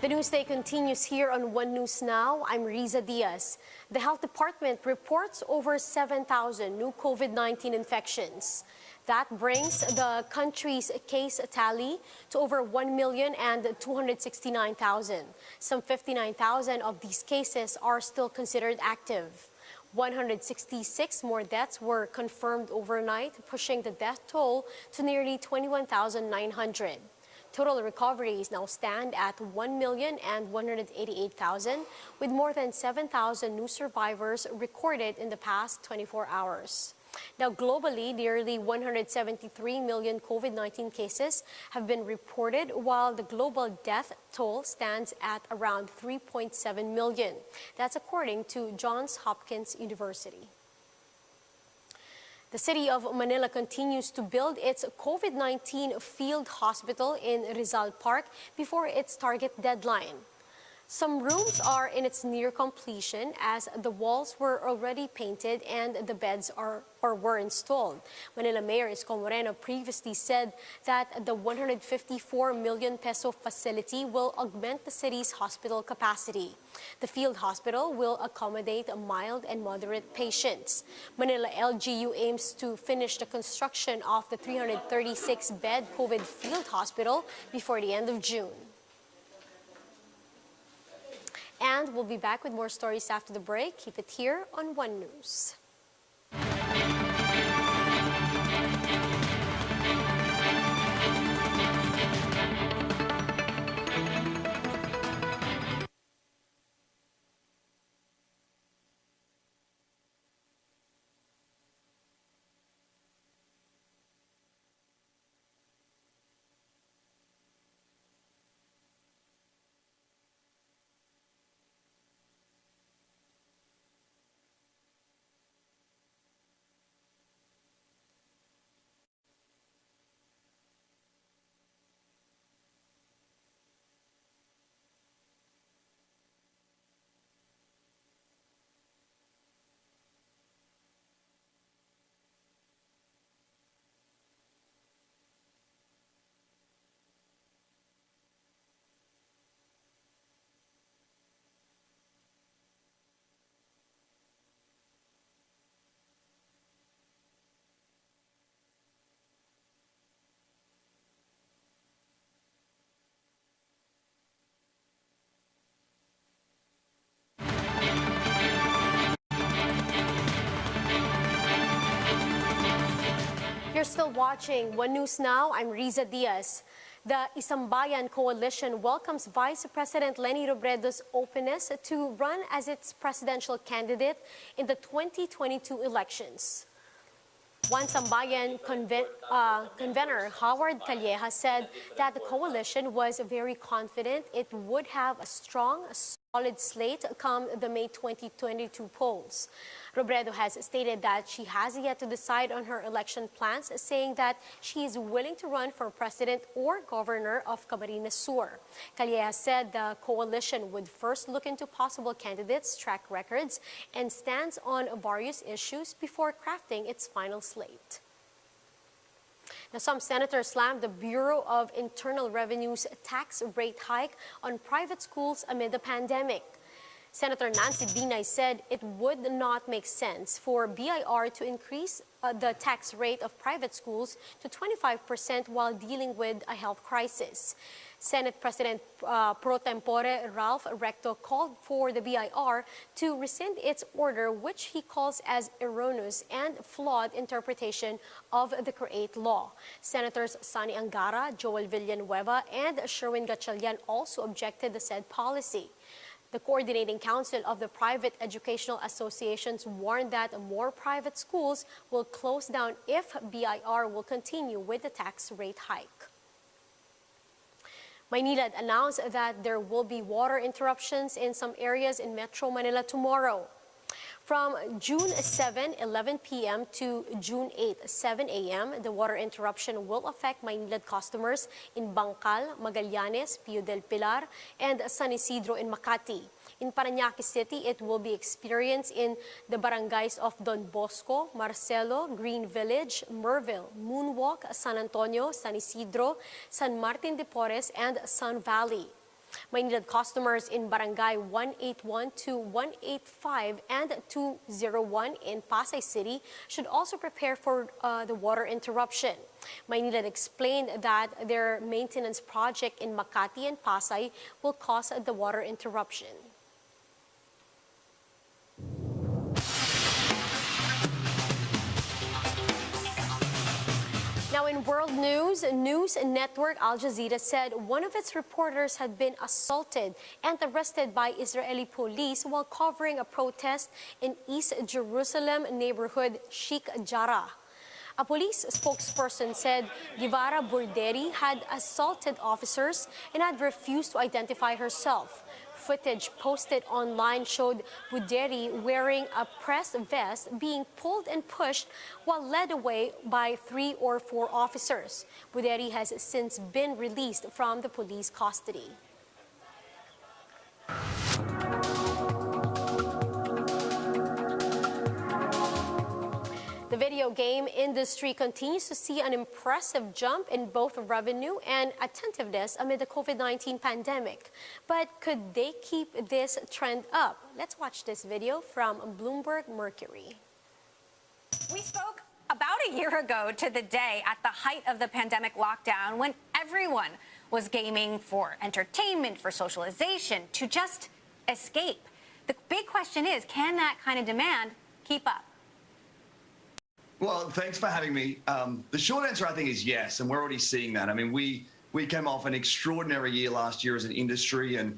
The newsday continues here on One News Now. I'm Riza Diaz. The Health Department reports over 7,000 new COVID-19 infections. That brings the country's case tally to over 1,269,000. Some 59,000 of these cases are still considered active. 166 more deaths were confirmed overnight, pushing the death toll to nearly 21,900. Total recoveries now stand at 1,188,000, with more than 7,000 new survivors recorded in the past 24 hours. Now, globally, nearly 173 million COVID-19 cases have been reported, while the global death toll stands at around 3.7 million. That's according to Johns Hopkins University. The city of Manila continues to build its COVID-19 field hospital in Rizal Park before its target deadline. Some rooms are in its near completion as the walls were already painted and the beds were installed. Manila Mayor Isko Moreno previously said that the 154 million peso facility will augment the city's hospital capacity. The field hospital will accommodate mild and moderate patients. Manila LGU aims to finish the construction of the 336-bed COVID field hospital before the end of June. And we'll be back with more stories after the break. Keep it here on One News. You're still watching One News Now. I'm Riza Diaz. The Isambayan Coalition welcomes Vice President Leni Robredo's openness to run as its presidential candidate in the 2022 elections. One Sambayan convener, Howard Calleja, said that the coalition was very confident it would have a strong, solid slate come the May 2022 polls. Robredo has stated that she has yet to decide on her election plans, saying that she is willing to run for president or governor of Camarines Sur. Calleja said the coalition would first look into possible candidates' track records and stands on various issues before crafting its final slate. Now, some senators slammed the Bureau of Internal Revenue's tax rate hike on private schools amid the pandemic. Senator Nancy Binay said it would not make sense for BIR to increase the tax rate of private schools to 25% while dealing with a health crisis. Senate President pro tempore Ralph Recto called for the BIR to rescind its order, which he calls as erroneous and flawed interpretation of the CREATE law. Senators Sani Angara, Joel Villanueva, and Sherwin Gatchalian also objected to said policy. The Coordinating Council of the Private Educational Associations warned that more private schools will close down if BIR will continue with the tax rate hike. Maynilad announced that there will be water interruptions in some areas in Metro Manila tomorrow. From June 7, 11 p.m. to June 8, 7 a.m., the water interruption will affect Maynilad customers in Bangkal, Magallanes, Pio del Pilar, and San Isidro in Makati. In Parañaque City, it will be experienced in the barangays of Don Bosco, Marcelo, Green Village, Merville, Moonwalk, San Antonio, San Isidro, San Martin de Porres, and Sun Valley. Maynilad customers in Barangay 181 to 185 and 201 in Pasay City should also prepare for the water interruption. Maynilad explained that their maintenance project in Makati and Pasay will cause the water interruption. Now in world news network Al Jazeera said one of its reporters had been assaulted and arrested by Israeli police while covering a protest in East Jerusalem neighborhood Sheikh Jarrah. A police spokesperson said Givara Burderi had assaulted officers and had refused to identify herself. Footage posted online showed Burderi wearing a press vest being pulled and pushed while led away by 3 or 4 officers. Burderi has since been released from the police custody. The video game industry continues to see an impressive jump in both revenue and attentiveness amid the COVID-19 pandemic. But could they keep this trend up? Let's watch this video from Bloomberg Mercury. We spoke about a year ago to the day at the height of the pandemic lockdown when everyone was gaming for entertainment, for socialization, to just escape. The big question is, can that kind of demand keep up? Well, thanks for having me. The short answer, I think, is yes, and we're already seeing that. I mean, we came off an extraordinary year last year as an industry, and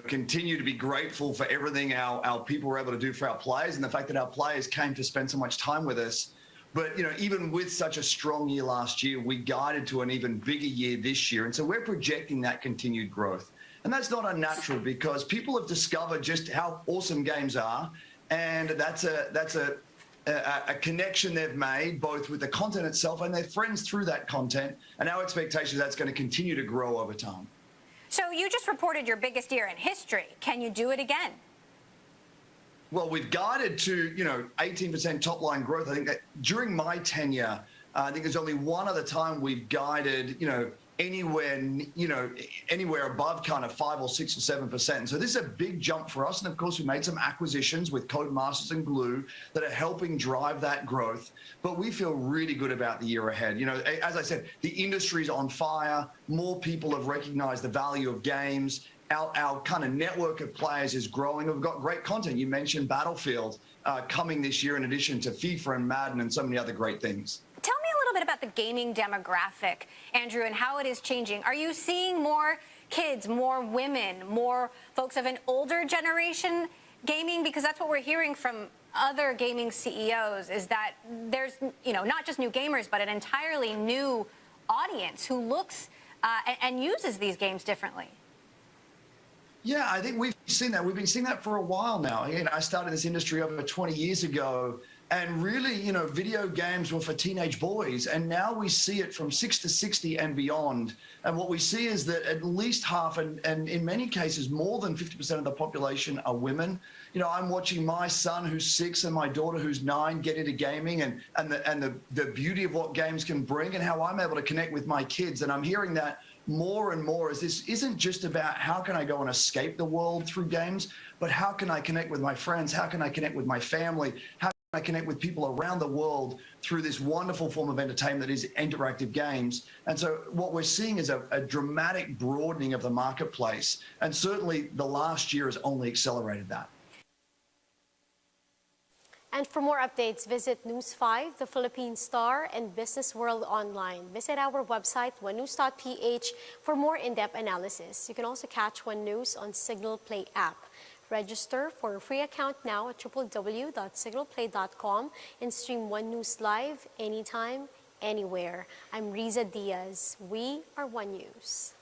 continue to be grateful for everything our people were able to do for our players, and the fact that our players came to spend so much time with us. But even with such a strong year last year, we guided to an even bigger year this year, and so we're projecting that continued growth. And that's not unnatural because people have discovered just how awesome games are, and that's a connection they've made both with the content itself and their friends through that content, and our expectation is that's going to continue to grow over time. So you just reported your biggest year in history. Can you do it again? Well, we've guided to 18% top line growth. I think that during my tenure, I think there's only one other time we've guided anywhere above kind of 5 or 6 or 7%. And so this is a big jump for us. And of course, we made some acquisitions with Codemasters and Glue that are helping drive that growth. But we feel really good about the year ahead. As I said, the industry's on fire. More people have recognized the value of games. Our kind of network of players is growing. We've got great content. You mentioned Battlefield coming this year in addition to FIFA and Madden and so many other great things. Tell me a little bit about the gaming demographic, Andrew, and how it is changing. Are you seeing more kids, more women, more folks of an older generation gaming? Because that's what we're hearing from other gaming CEOs, is that there's, not just new gamers, but an entirely new audience who looks and uses these games differently. Yeah, I think we've seen that. We've been seeing that for a while now. I started this industry over 20 years ago. And really, video games were for teenage boys. And now we see it from 6 to 60 and beyond. And what we see is that at least half, and in many cases, more than 50% of the population are women. I'm watching my son who's 6 and my daughter who's 9 get into gaming and the beauty of what games can bring and how I'm able to connect with my kids. And I'm hearing that more and more, as this isn't just about how can I go and escape the world through games, but how can I connect with my friends? How can I connect with my family? How I connect with people around the world through this wonderful form of entertainment that is interactive games. And so what we're seeing is a dramatic broadening of the marketplace. And certainly the last year has only accelerated that. And for more updates, visit News 5, The Philippine Star, and Business World Online. Visit our website, onenews.ph, for more in-depth analysis. You can also catch One News on Signal Play app. Register for a free account now at www.signalplay.com and stream One News live anytime, anywhere. I'm Riza Diaz. We are One News.